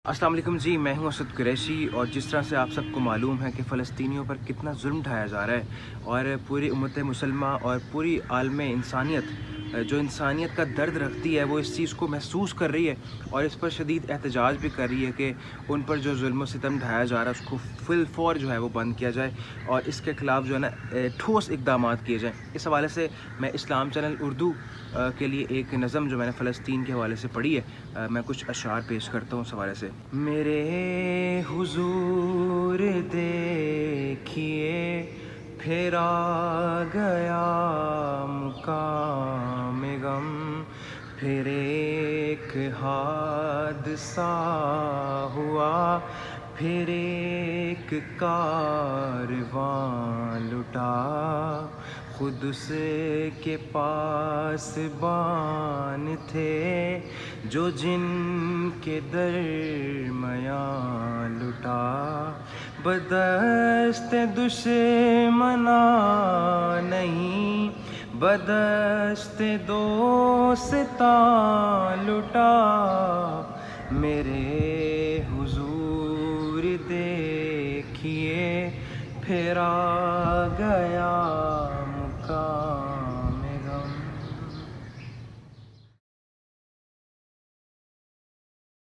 अस्सलाम वालेकुम जी, मैं हूं असद कुरैशी। और जिस तरह से आप सबको मालूम है कि फ़लस्तीनियों पर कितना जुल्म ढाया जा रहा है और पूरी उम्मत मुसलमा और पूरी आलम इंसानियत जो इंसानियत का दर्द रखती है वो इस चीज़ को महसूस कर रही है और इस पर शदीद एहतजाज भी कर रही है कि उन पर जो जुल्म सितम ढाया जा रहा है उसको फिलफौर जो है वो बंद किया जाए और इसके ख़िलाफ़ जो है ना ठोस इक़दाम किए जाएँ। इस हवाले से मैं इस्लाम चैनल उर्दू के लिए एक नज़म जो मैंने फ़लस्तीन के हवाले से पढ़ी है, मैं कुछ अशआर पेश करता हूँ उस हवाले से। मेरे हुजूर देखिए फिर आ गया मुकाम गम, फिर एक हादसा हुआ, फिर एक कारवां लुटा, खुद उसके पास बान थे जो जिनके दरमियां लुटा, बदस्त दुश्मना नहीं बदस्त दोस्ता लुटा, मेरे हुजूर देखिए फिर आ गया मुकाम।